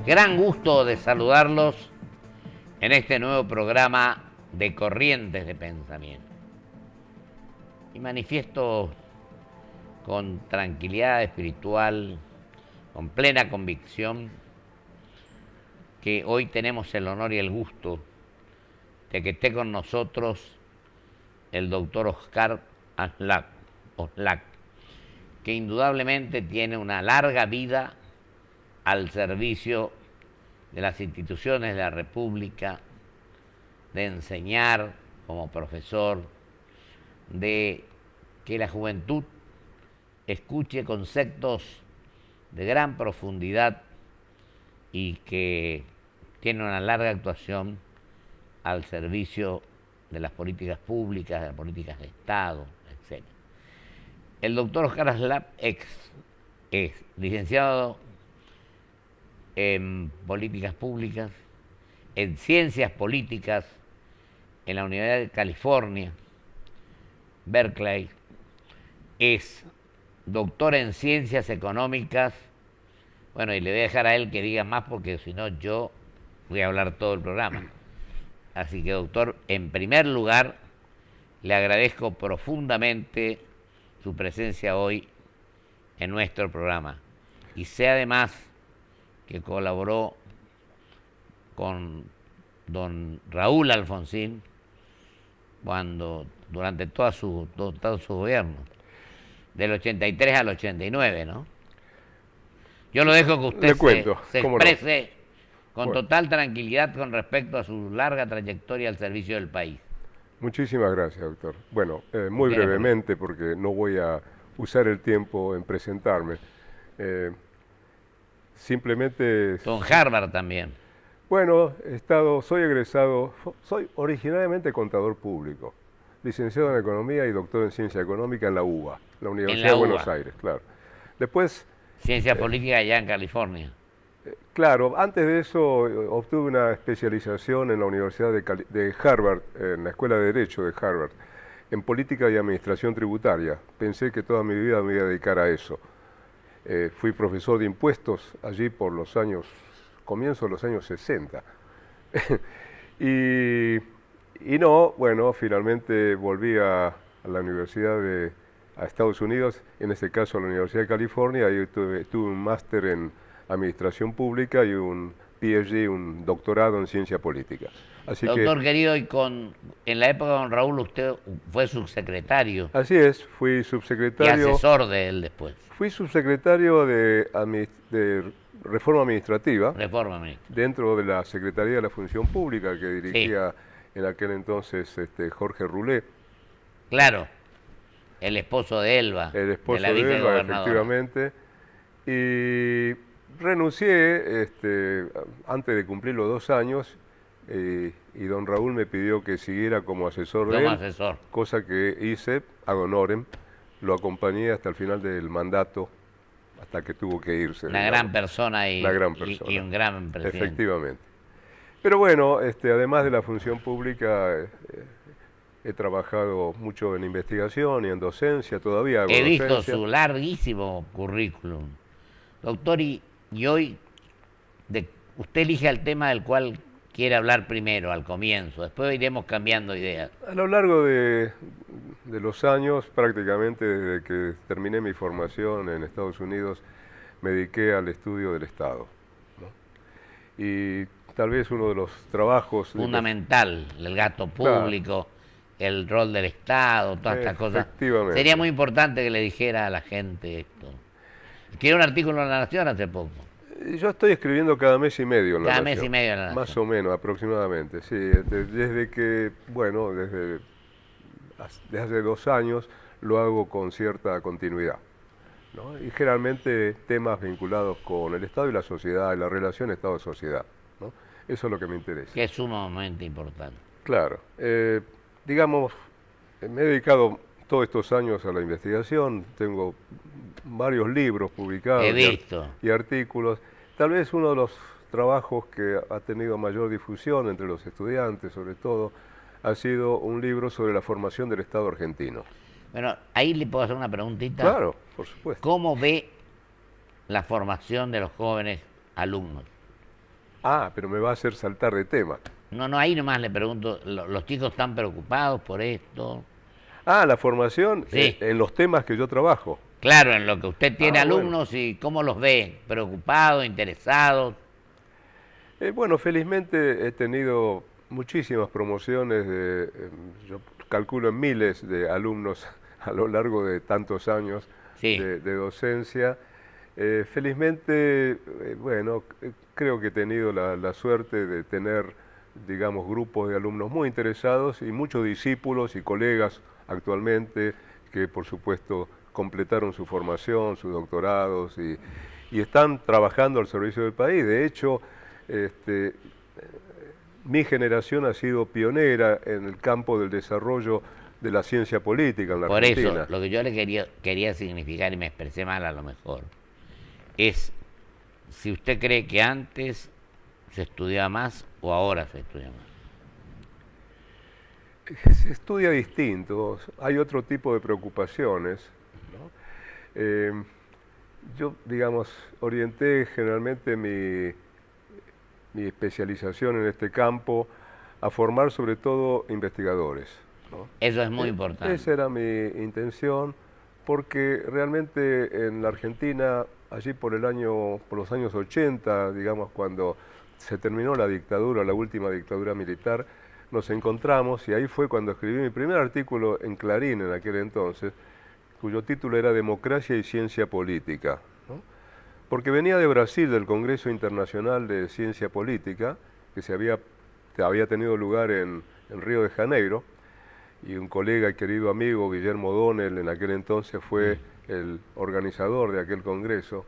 Gran gusto de saludarlos en este nuevo programa de Corrientes de Pensamiento. Y manifiesto con tranquilidad espiritual, con plena convicción, que hoy tenemos el honor y el gusto de que esté con nosotros el doctor Oscar Oslak, que indudablemente tiene una larga vida al servicio de las instituciones de la República, de enseñar como profesor, de que la juventud escuche conceptos de gran profundidad y que tiene una larga actuación al servicio de las políticas públicas, de las políticas de Estado, etc. El doctor Oscar Oslak es licenciado en políticas públicas, en ciencias políticas en la Universidad de California, Berkeley, es doctor en ciencias económicas. Bueno, y le voy a dejar a él que diga más porque si no yo voy a hablar todo el programa. Así que, doctor, en primer lugar, le agradezco profundamente su presencia hoy en nuestro programa. Y sé además que colaboró con don Raúl Alfonsín durante todo su gobierno, del 83 al 89, ¿no? Yo lo dejo que usted se exprese con total tranquilidad con respecto a su larga trayectoria al servicio del país. Muchísimas gracias, doctor. Bueno, muy brevemente, porque no voy a usar el tiempo en presentarme. Simplemente... Con Harvard también. Bueno, soy egresado, soy originalmente contador público, licenciado en Economía y doctor en Ciencia Económica en la UBA, la Universidad de Buenos Aires, claro. Después... Ciencia Política allá en California. Claro, antes de eso obtuve una especialización en la Universidad de Harvard, en la Escuela de Derecho de Harvard, en Política y Administración Tributaria. Pensé que toda mi vida me iba a dedicar a eso. Fui profesor de impuestos allí por comienzo de los años 60. y no, bueno, finalmente volví a la Universidad a Estados Unidos, en este caso a la Universidad de California. Ahí tuve un máster en Administración Pública y un PhD, un doctorado en Ciencia Política. Así doctor querido, y en la época de don Raúl usted fue subsecretario. Así es, fui subsecretario. Y asesor de él después. Fui subsecretario de Reforma Administrativa. Dentro de la Secretaría de la Función Pública que dirigía en aquel entonces Jorge Roulet. Claro, el esposo de Elba. El esposo de Elba, efectivamente. Y renuncié antes de cumplir los 2 años y don Raúl me pidió que siguiera como asesor de él, cosa que hice ad honorem. Lo acompañé hasta el final del mandato, hasta que tuvo que irse. Una gran persona y un gran presidente. Efectivamente. Pero bueno, además de la función pública, he trabajado mucho en investigación y en docencia, todavía hago docencia. He visto su larguísimo currículum. Doctor, y hoy usted elige el tema del cual quiere hablar primero, al comienzo, después iremos cambiando ideas. A lo largo de los años, prácticamente desde que terminé mi formación en Estados Unidos, me dediqué al estudio del Estado, ¿no? Y tal vez uno de los trabajos... Fundamental, el gasto público, claro, el rol del Estado, todas estas cosas. Sería muy importante que le dijera a la gente esto. Escribí un artículo en La Nación hace poco. Yo estoy escribiendo cada mes y medio en La Nación. Cada mes y medio en La Nación. Más o menos, aproximadamente, sí. Desde que, bueno, desde hace 2 años lo hago con cierta continuidad, ¿no? Y generalmente temas vinculados con el Estado y la sociedad, y la relación Estado-sociedad, ¿no? Eso es lo que me interesa. Que es sumamente importante. Claro. Digamos, me he dedicado todos estos años a la investigación, tengo varios libros publicados y artículos. Tal vez uno de los trabajos que ha tenido mayor difusión entre los estudiantes, sobre todo, ha sido un libro sobre la formación del Estado argentino. Bueno, ahí le puedo hacer una preguntita. Claro, por supuesto. ¿Cómo ve la formación de los jóvenes alumnos? Ah, pero me va a hacer saltar de tema. No, ahí nomás le pregunto, ¿los chicos están preocupados por esto? Ah, la formación sí. En los temas que yo trabajo. Claro, en lo que usted tiene alumnos y cómo los ve, preocupados, interesados. Bueno, felizmente he tenido muchísimas promociones, yo calculo en miles de alumnos a lo largo de tantos años de docencia. Felizmente, bueno, creo que he tenido la suerte de tener, digamos, grupos de alumnos muy interesados y muchos discípulos y colegas actualmente que, por supuesto, completaron su formación, sus doctorados y están trabajando al servicio del país. De hecho, mi generación ha sido pionera en el campo del desarrollo de la ciencia política en la Argentina. Por eso, lo que yo le quería significar, y me expresé mal a lo mejor, es si usted cree que antes se estudiaba más o ahora se estudia más. Se estudia distinto, hay otro tipo de preocupaciones, ¿no? Yo, digamos, orienté generalmente mi especialización en este campo a formar sobre todo investigadores, ¿no? Eso es muy importante. Esa era mi intención, porque realmente en la Argentina, allí por los años 80, digamos, cuando se terminó la dictadura, la última dictadura militar, nos encontramos, y ahí fue cuando escribí mi primer artículo en Clarín en aquel entonces, cuyo título era Democracia y Ciencia Política, ¿no? Porque venía de Brasil, del Congreso Internacional de Ciencia Política, que había tenido lugar en Río de Janeiro, y un colega y querido amigo, Guillermo Donnell, en aquel entonces fue el organizador de aquel congreso.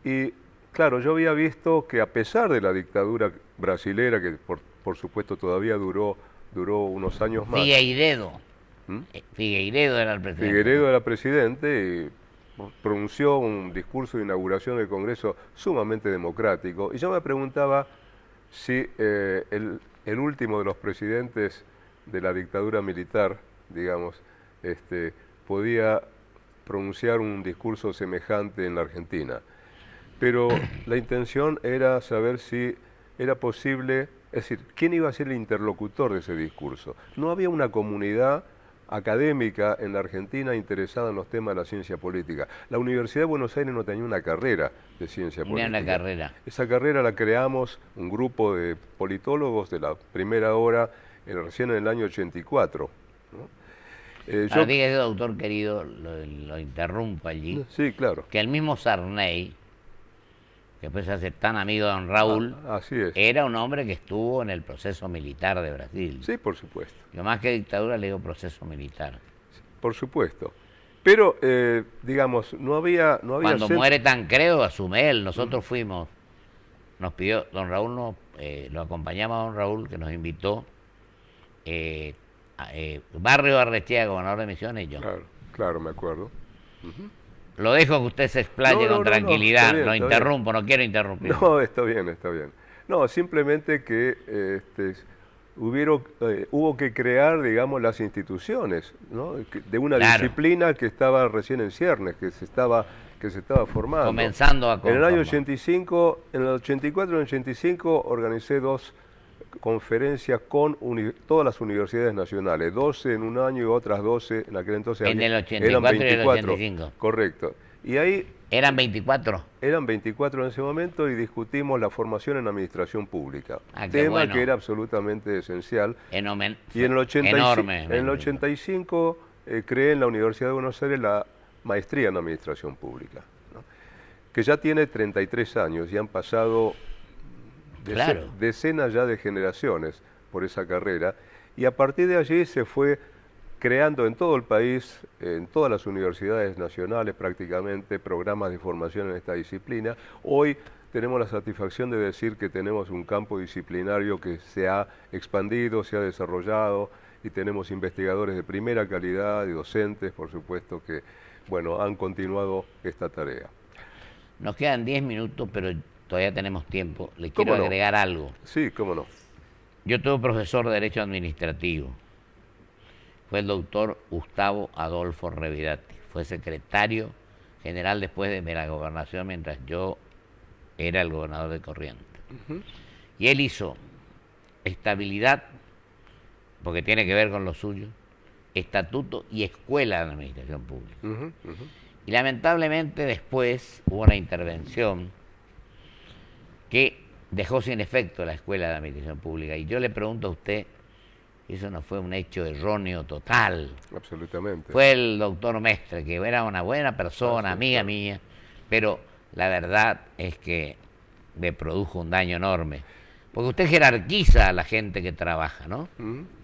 Y claro, yo había visto que a pesar de la dictadura brasilera, que por supuesto todavía duró unos años más. Figueiredo. Figueiredo era el presidente. Figueiredo era presidente y pronunció un discurso de inauguración del Congreso sumamente democrático. Y yo me preguntaba si el último de los presidentes de la dictadura militar, digamos, podía pronunciar un discurso semejante en la Argentina. Pero la intención era saber si era posible, es decir, quién iba a ser el interlocutor de ese discurso. No había una comunidad académica en la Argentina interesada en los temas de la ciencia política. La Universidad de Buenos Aires no tenía una carrera de ciencia política. Una carrera. Esa carrera la creamos un grupo de politólogos de la primera hora recién en el año 84. ¿No? Dígase, doctor querido, lo interrumpo allí. Sí, claro. Que el mismo Sarney, que después se hace tan amigo de don Raúl, así es, era un hombre que estuvo en el proceso militar de Brasil. Sí, por supuesto. Yo más que dictadura le digo proceso militar. Por supuesto. Pero, digamos, no había Cuando muere Tancredo, asume él. Nosotros fuimos, nos pidió, don Raúl, lo acompañamos a don Raúl, que nos invitó, Barrio Arrechea, gobernador de Misiones, y yo. Claro, me acuerdo. Lo dejo que usted se explaye con tranquilidad, no interrumpo, no quiero interrumpir. No, está bien. No, simplemente que hubo que crear, digamos, las instituciones, ¿no? De una disciplina que estaba recién en ciernes, que se estaba formando. Comenzando a conformar. En el año 85, en el 84 y el 85 organicé 2 conferencias con todas las universidades nacionales, 12 en un año y otras 12 en aquel entonces. En el 84 y el 85. Correcto. Y ahí... ¿Eran 24? Eran 24 en ese momento y discutimos la formación en administración pública. Tema que era absolutamente esencial. Y en el 85 creé en la Universidad de Buenos Aires la maestría en administración pública, ¿no? Que ya tiene 33 años y han pasado decenas ya de generaciones por esa carrera, y a partir de allí se fue creando en todo el país, en todas las universidades nacionales prácticamente, programas de formación en esta disciplina. Hoy tenemos la satisfacción de decir que tenemos un campo disciplinario que se ha expandido, se ha desarrollado, y tenemos investigadores de primera calidad y docentes, por supuesto, que han continuado esta tarea. Nos quedan 10 minutos, pero todavía tenemos tiempo. Le quiero agregar algo. Sí, cómo no. Yo tuve profesor de Derecho Administrativo. Fue el doctor Gustavo Adolfo Revirati. Fue secretario general después de la gobernación, mientras yo era el gobernador de Corrientes. Y él hizo estabilidad, porque tiene que ver con lo suyo, estatuto y escuela de administración pública. Y lamentablemente después hubo una intervención que dejó sin efecto la escuela de administración pública. Y yo le pregunto a usted, eso no fue un hecho erróneo total. Absolutamente. Fue el doctor Mestre, que era una buena persona, amiga mía, pero la verdad es que me produjo un daño enorme. Porque usted jerarquiza a la gente que trabaja, ¿no?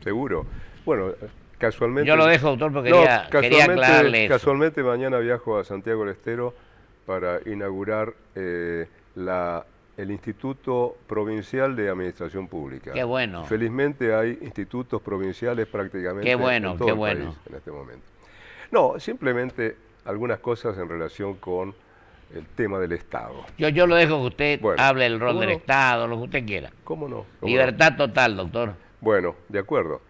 Seguro. Bueno, casualmente... Yo lo dejo, doctor, porque quería aclararle eso. Casualmente mañana viajo a Santiago del Estero para inaugurar el Instituto Provincial de Administración Pública. Qué bueno. Felizmente hay institutos provinciales prácticamente en todo el país en este momento. No, simplemente algunas cosas en relación con el tema del Estado. Yo lo dejo que usted hable del rol del Estado, lo que usted quiera. ¿Cómo no? Libertad total, doctor. Bueno, de acuerdo.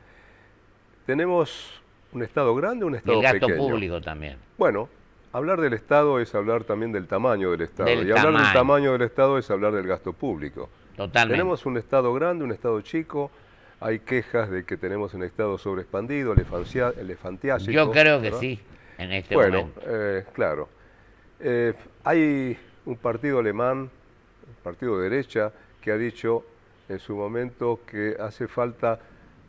Tenemos un Estado grande, un Estado pequeño. Y el gasto público también. Bueno, hablar del Estado es hablar también del tamaño del Estado. Hablar del tamaño del Estado es hablar del gasto público. Totalmente. Tenemos un Estado grande, un Estado chico. Hay quejas de que tenemos un Estado sobreexpandido, elefantiásico. Yo creo que sí, en este momento. Claro. Hay un partido alemán, un partido de derecha, que ha dicho en su momento que hace falta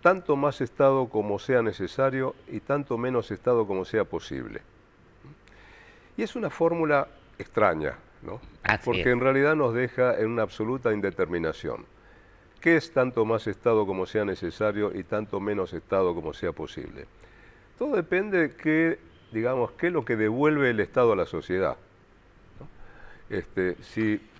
tanto más Estado como sea necesario y tanto menos Estado como sea posible. Y es una fórmula extraña, ¿no? Porque en realidad nos deja en una absoluta indeterminación. ¿Qué es tanto más Estado como sea necesario y tanto menos Estado como sea posible? Todo depende de qué es lo que devuelve el Estado a la sociedad, ¿no?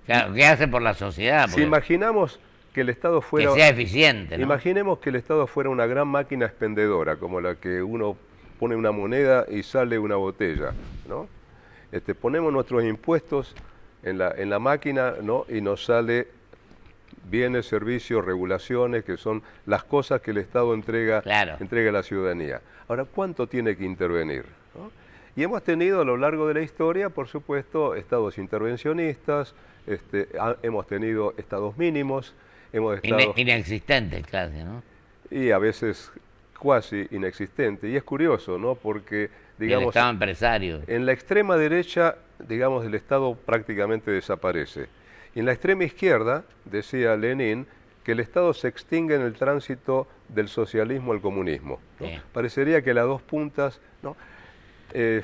Claro, ¿qué hace por la sociedad? Si imaginamos que el Estado fuera... Que sea eficiente, ¿no? Imaginemos que el Estado fuera una gran máquina expendedora, como la que uno pone una moneda y sale una botella, ¿no? Ponemos nuestros impuestos en la máquina, ¿no? Y nos sale bienes, servicios, regulaciones, que son las cosas que el Estado entrega a la ciudadanía. Ahora, ¿cuánto tiene que intervenir, ¿no? Y hemos tenido a lo largo de la historia, por supuesto, estados intervencionistas, hemos tenido estados mínimos, inexistentes casi, ¿no? Y a veces cuasi inexistentes. Y es curioso, ¿no? Porque, digamos, el Estado empresario. En la extrema derecha, digamos, el Estado prácticamente desaparece. Y en la extrema izquierda, decía Lenin, que el Estado se extingue en el tránsito del socialismo al comunismo, ¿no? Sí. Parecería que las dos puntas, ¿no?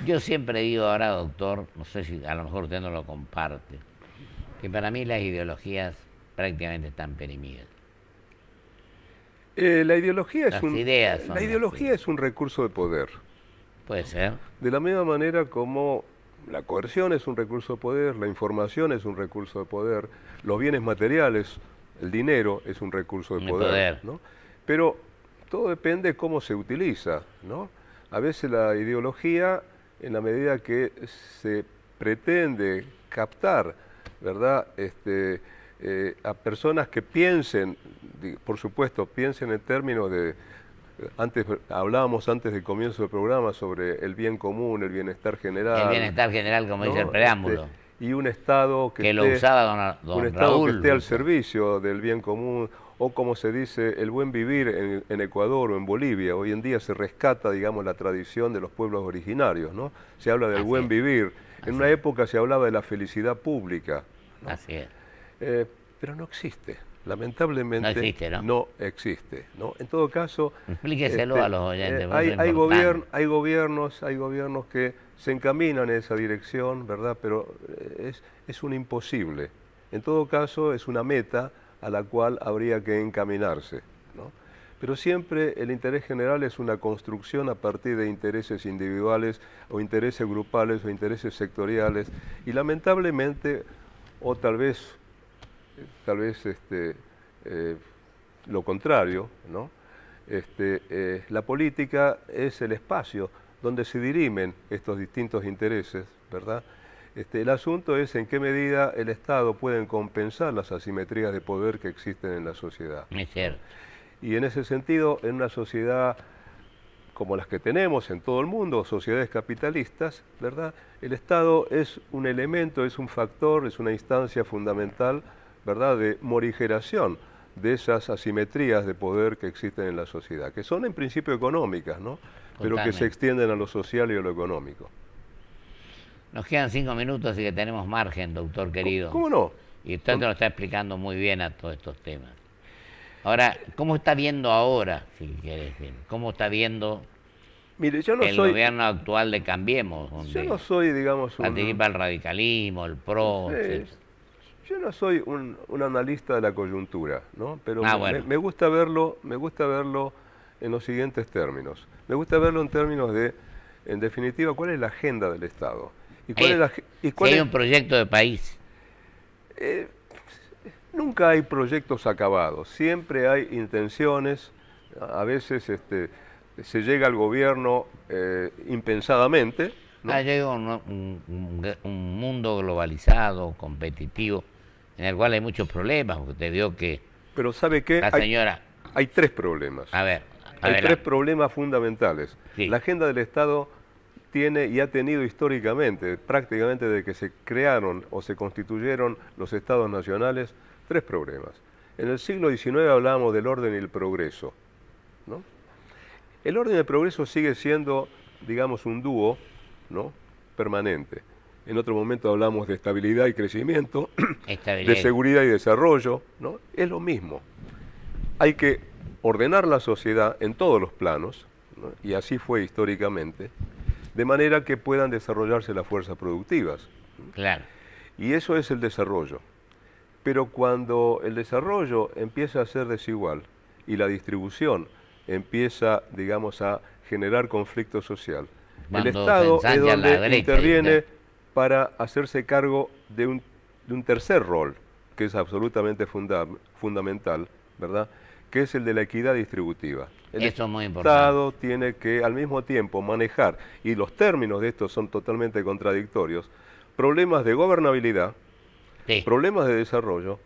Yo siempre digo ahora, doctor, no sé si a lo mejor usted no lo comparte, que para mí las ideologías prácticamente están perimidas. La ideología es un recurso de poder. Puede ser. De la misma manera como la coerción es un recurso de poder, la información es un recurso de poder, los bienes materiales, el dinero es un recurso de poder, ¿no? Pero todo depende de cómo se utiliza, ¿no? A veces la ideología, en la medida que se pretende captar, ¿verdad?, a personas que piensen, por supuesto, piensen en términos de... Hablábamos antes del comienzo del programa sobre el bien común, el bienestar general. El bienestar general, como dice el preámbulo. Y un Estado que lo usaba don un Estado Raúl, que esté al servicio del bien común, o como se dice, el buen vivir en Ecuador o en Bolivia. Hoy en día se rescata, digamos, la tradición de los pueblos originarios, ¿no? Se habla del buen vivir. En una época se hablaba de la felicidad pública, ¿no? Así es. Pero no existe. Lamentablemente no existe, ¿no? En todo caso... Explíqueselo a los oyentes. Hay gobiernos que se encaminan en esa dirección, ¿verdad? Pero es un imposible. En todo caso, es una meta a la cual habría que encaminarse, ¿no? Pero siempre el interés general es una construcción a partir de intereses individuales o intereses grupales o intereses sectoriales. Y lamentablemente, o tal vez lo contrario, ¿no? La política es el espacio donde se dirimen estos distintos intereses, ¿verdad? El asunto es en qué medida el Estado puede compensar las asimetrías de poder que existen en la sociedad. Es cierto. Y en ese sentido, en una sociedad como las que tenemos en todo el mundo, sociedades capitalistas, ¿verdad?, el Estado es un elemento, es un factor, es una instancia fundamental, ¿verdad?, de morigeración de esas asimetrías de poder que existen en la sociedad, que son en principio económicas, ¿no? Pero que se extienden a lo social y a lo económico. Nos quedan 5 minutos, así que tenemos margen, doctor querido. ¿Cómo no? Y usted te lo está explicando muy bien a todos estos temas. Ahora, ¿cómo está viendo ahora, si quiere decir? ¿Cómo está viendo Mire, yo no el gobierno actual de Cambiemos? Yo no soy, digamos, participa el radicalismo, el PRO. Yo no soy un analista de la coyuntura, ¿no? Pero bueno. me gusta verlo en los siguientes términos. Me gusta verlo en términos de, en definitiva, ¿cuál es la agenda del Estado? ¿Y cuál hay un proyecto de país? Nunca hay proyectos acabados, siempre hay intenciones, a veces se llega al gobierno impensadamente, ¿no? Llega un mundo globalizado, competitivo, en el cual hay muchos problemas, porque usted vio que... Pero ¿sabe qué? Hay 3 problemas. A ver. Hay 3 problemas fundamentales. Sí. La agenda del Estado tiene y ha tenido históricamente, prácticamente desde que se crearon o se constituyeron los Estados nacionales, 3 problemas. En el siglo XIX hablábamos del orden y el progreso, ¿no? El orden y el progreso sigue siendo, digamos, un dúo, ¿no?, permanente. En otro momento hablamos de estabilidad y crecimiento, de seguridad y desarrollo, ¿no? Es lo mismo. Hay que ordenar la sociedad en todos los planos, ¿no?, y así fue históricamente, de manera que puedan desarrollarse las fuerzas productivas. Claro. Y eso es el desarrollo. Pero cuando el desarrollo empieza a ser desigual y la distribución empieza, digamos, a generar conflicto social, el Estado es donde interviene para hacerse cargo de un tercer rol, que es absolutamente fundamental, ¿verdad?, que es el de la equidad distributiva. Eso es muy importante. El Estado tiene que al mismo tiempo manejar, y los términos de esto son totalmente contradictorios, problemas de gobernabilidad, sí, problemas de desarrollo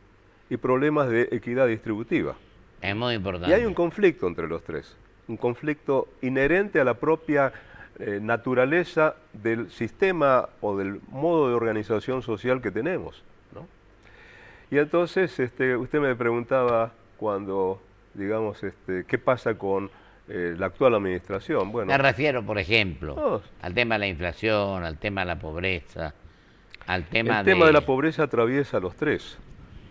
y problemas de equidad distributiva. Es muy importante. Y hay un conflicto entre los 3, un conflicto inherente a la propia naturaleza del sistema o del modo de organización social que tenemos, ¿no? Y entonces usted me preguntaba cuando, digamos, ¿qué pasa con la actual administración? Bueno, me refiero, por ejemplo, al tema de la inflación, al tema de la pobreza, al tema El tema de la pobreza atraviesa los 3,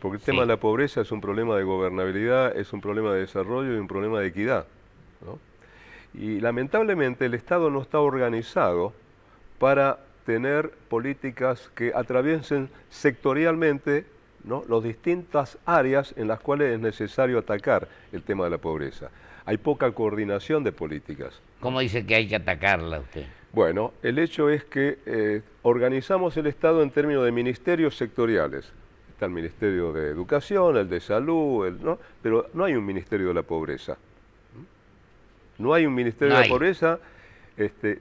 porque el tema de la pobreza es un problema de gobernabilidad, es un problema de desarrollo y un problema de equidad, ¿no? Y lamentablemente el Estado no está organizado para tener políticas que atraviesen sectorialmente, ¿no?, las distintas áreas en las cuales es necesario atacar el tema de la pobreza. Hay poca coordinación de políticas. ¿Cómo dice que hay que atacarla usted? Bueno, el hecho es que organizamos el Estado en términos de ministerios sectoriales. Está el Ministerio de Educación, el de Salud, ¿no?, pero no hay un Ministerio de la Pobreza. No hay un Ministerio de la Pobreza,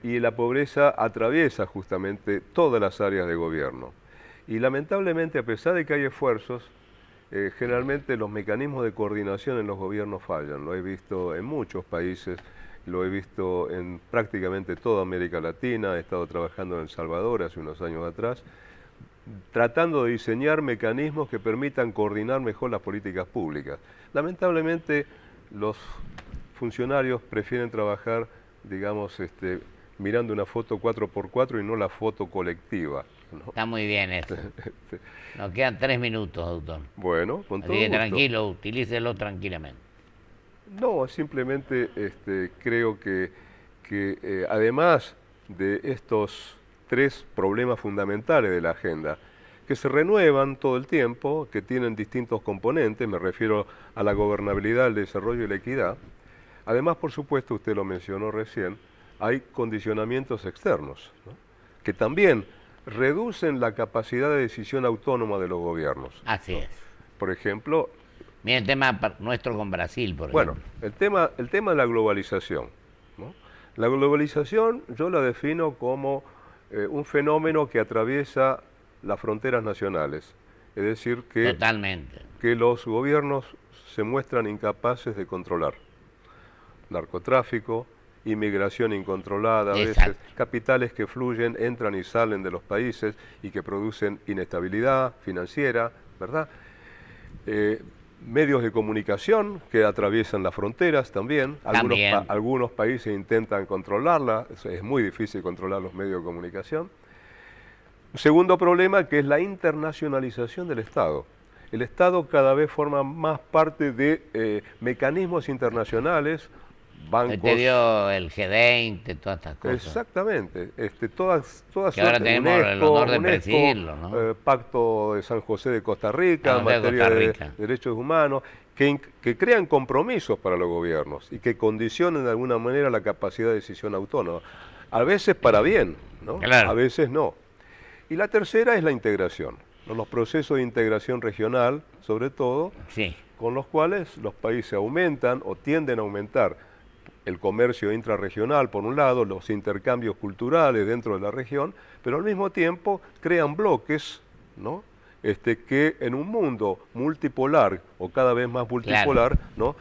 y la pobreza atraviesa justamente todas las áreas de gobierno. Y lamentablemente, a pesar de que hay esfuerzos, generalmente los mecanismos de coordinación en los gobiernos fallan. Lo he visto en muchos países, lo he visto en prácticamente toda América Latina, he estado trabajando en El Salvador hace unos años atrás, tratando de diseñar mecanismos que permitan coordinar mejor las políticas públicas. Lamentablemente, los funcionarios prefieren trabajar, digamos, mirando una foto 4x4 y no la foto colectiva, ¿no? Está muy bien eso. Nos quedan 3 minutos, doctor. Bueno, con todo gusto. Así que tranquilo, utilícelo tranquilamente. No, simplemente creo que además de estos 3 problemas fundamentales de la agenda, que se renuevan todo el tiempo, que tienen distintos componentes, me refiero a la gobernabilidad, el desarrollo y la equidad. Además, por supuesto, usted lo mencionó recién, hay condicionamientos externos, ¿no?, que también reducen la capacidad de decisión autónoma de los gobiernos. Así es. Por ejemplo... Mira el tema nuestro con Brasil, por ejemplo. Bueno, el tema de la globalización, ¿no? La globalización yo la defino como un fenómeno que atraviesa las fronteras nacionales. Es decir, que los gobiernos se muestran incapaces de controlar. Narcotráfico, inmigración incontrolada, a veces capitales que fluyen, entran y salen de los países y que producen inestabilidad financiera, ¿verdad? medios de comunicación que atraviesan las fronteras también. Algunos países intentan controlarla, es muy difícil controlar los medios de comunicación. Segundo problema, que es la internacionalización del Estado. El Estado cada vez forma más parte de mecanismos internacionales, bancos. Te dio el G20, todas estas cosas. Exactamente. Todas que ahora tenemos el honor de presidirlo, ¿no? Pacto de San José de Costa Rica, en materia de derechos humanos, que crean compromisos para los gobiernos y que condicionen de alguna manera la capacidad de decisión autónoma. A veces para bien, ¿no? Claro. A veces no. Y la tercera es la integración, ¿no? Los procesos de integración regional, sobre todo, sí, con los cuales los países aumentan o tienden a aumentar el comercio intrarregional, por un lado, los intercambios culturales dentro de la región, pero al mismo tiempo crean bloques, ¿no? Que en un mundo multipolar o cada vez más multipolar, claro, ¿no?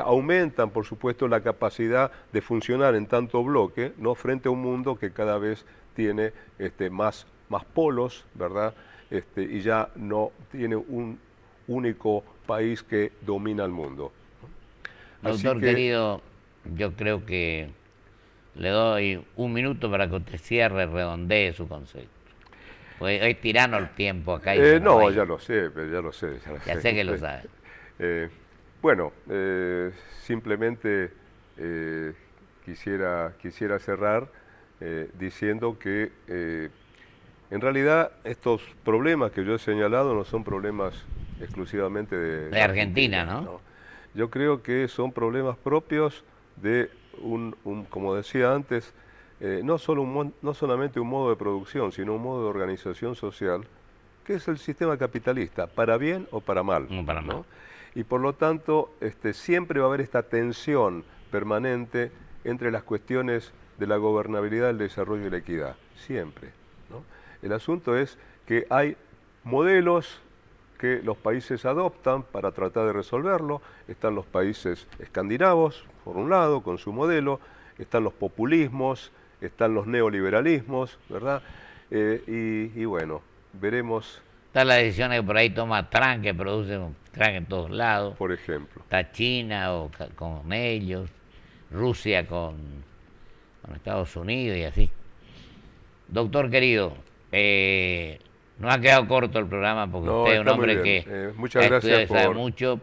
Aumentan, por supuesto, la capacidad de funcionar en tanto bloque, ¿no? Frente a un mundo que cada vez tiene más polos, ¿verdad? Y ya no tiene un único país que domina el mundo. Doctor querido, yo creo que le doy un minuto para que usted cierre, redondee su concepto. Pues es tirano el tiempo acá. No, ya lo sé, pero ya lo sé. Ya sé que lo sabe. Bueno, simplemente quisiera cerrar diciendo que en realidad estos problemas que yo he señalado no son problemas exclusivamente de Argentina, ¿no? Yo creo que son problemas propios de como decía antes, no solamente un modo de producción, sino un modo de organización social, que es el sistema capitalista, para bien o para mal. ¿no? Y por lo tanto, siempre va a haber esta tensión permanente entre las cuestiones de la gobernabilidad, el desarrollo y la equidad, siempre. ¿no? El asunto es que hay modelos que los países adoptan para tratar de resolverlo. Están los países escandinavos, por un lado, con su modelo, están los populismos, están los neoliberalismos, ¿verdad? Y bueno, veremos. Están las decisiones que por ahí toma Trump, que produce Trump en todos lados. Por ejemplo. Está China con ellos, Rusia con Estados Unidos y así. Doctor querido, nos ha quedado corto el programa porque usted es un hombre que muchas gracias sabe mucho.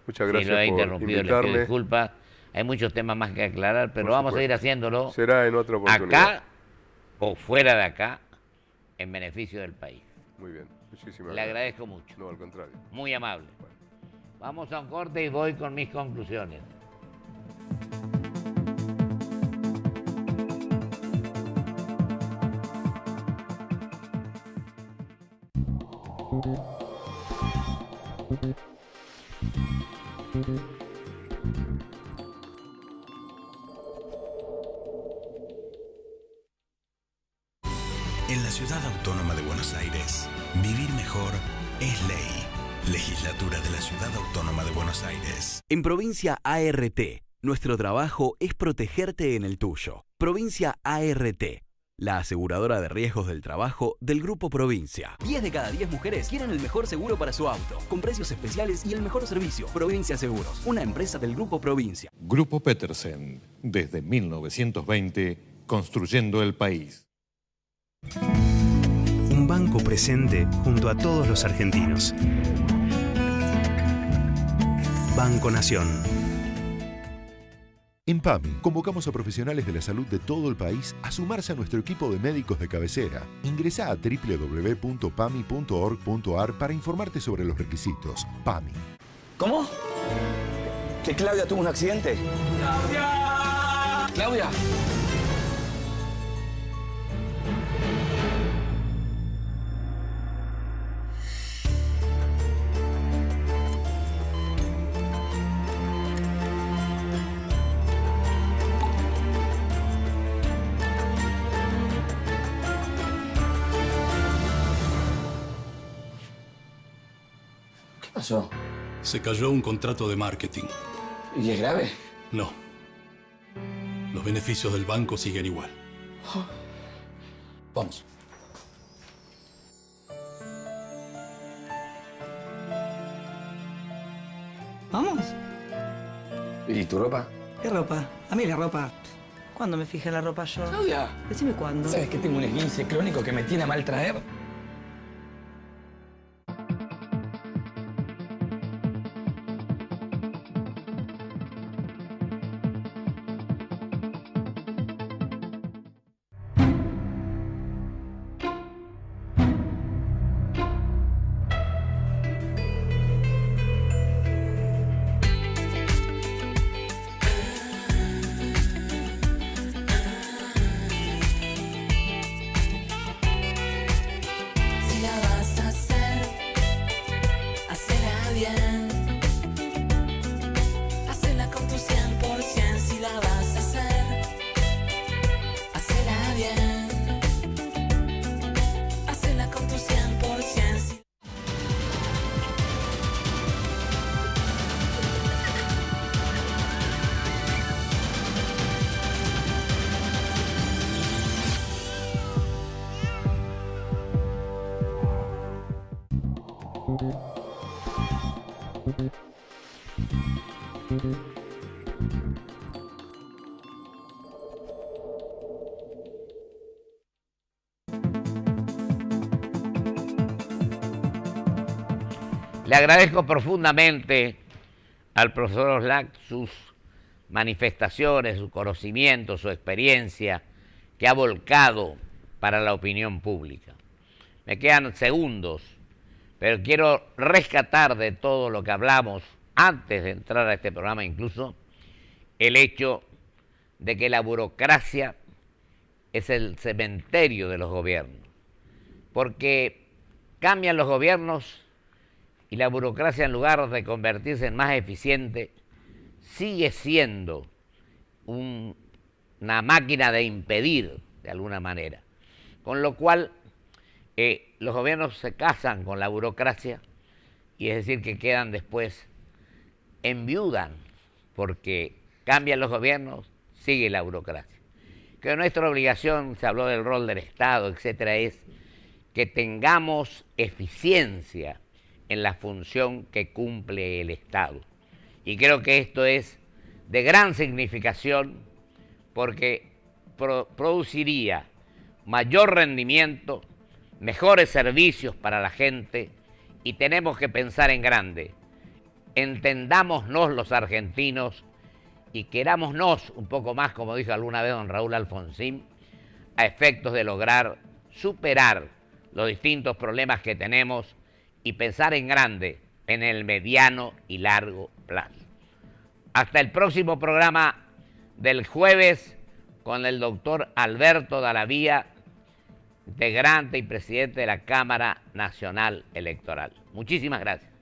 Muchas gracias si lo he por interrumpido, le pido disculpas. Hay muchos temas más que aclarar, pero vamos a ir haciéndolo. Será en otra oportunidad. Acá o fuera de acá, en beneficio del país. Muy bien, muchísimas gracias. Le agradezco mucho. No, al contrario. Muy amable. Bueno. Vamos a un corte y voy con mis conclusiones. En la Ciudad Autónoma de Buenos Aires, vivir mejor es ley. Legislatura de la Ciudad Autónoma de Buenos Aires. En Provincia ART, nuestro trabajo es protegerte en el tuyo. Provincia ART, la aseguradora de riesgos del trabajo del Grupo Provincia. 10 de cada 10 mujeres quieren el mejor seguro para su auto, con precios especiales y el mejor servicio. Provincia Seguros, una empresa del Grupo Provincia. Grupo Petersen, desde 1920, construyendo el país. Un banco presente junto a todos los argentinos. Banco Nación. En PAMI, convocamos a profesionales de la salud de todo el país a sumarse a nuestro equipo de médicos de cabecera. Ingresá a www.pami.org.ar para informarte sobre los requisitos. PAMI. ¿Cómo? ¿Que Claudia tuvo un accidente? ¡Claudia! ¡Claudia! ¿Qué pasó? Se cayó un contrato de marketing. ¿Y es grave? No. Los beneficios del banco siguen igual. Vamos. ¿Vamos? ¿Y tu ropa? ¿Qué ropa? A mí la ropa... ¿Cuándo me fijé en la ropa yo? Claudia. Decime cuándo. ¿Sabes que tengo un esguince crónico que me tiene a mal traer? Le agradezco profundamente al profesor Oslac sus manifestaciones, su conocimiento, su experiencia que ha volcado para la opinión pública. Me quedan segundos, pero quiero rescatar de todo lo que hablamos antes de entrar a este programa, incluso el hecho de que la burocracia es el cementerio de los gobiernos, porque cambian los gobiernos y la burocracia, en lugar de convertirse en más eficiente, sigue siendo una máquina de impedir de alguna manera. Con lo cual, los gobiernos se casan con la burocracia y es decir que quedan después, enviudan, porque cambian los gobiernos, sigue la burocracia. Que nuestra obligación, se habló del rol del Estado, etcétera, es que tengamos eficiencia en la función que cumple el Estado. Y creo que esto es de gran significación porque produciría mayor rendimiento, mejores servicios para la gente y tenemos que pensar en grande. Entendámonos los argentinos y querámonos un poco más, como dijo alguna vez don Raúl Alfonsín, a efectos de lograr superar los distintos problemas que tenemos y pensar en grande, en el mediano y largo plazo. Hasta el próximo programa del jueves con el doctor Alberto Dallavía, integrante y presidente de la Cámara Nacional Electoral. Muchísimas gracias.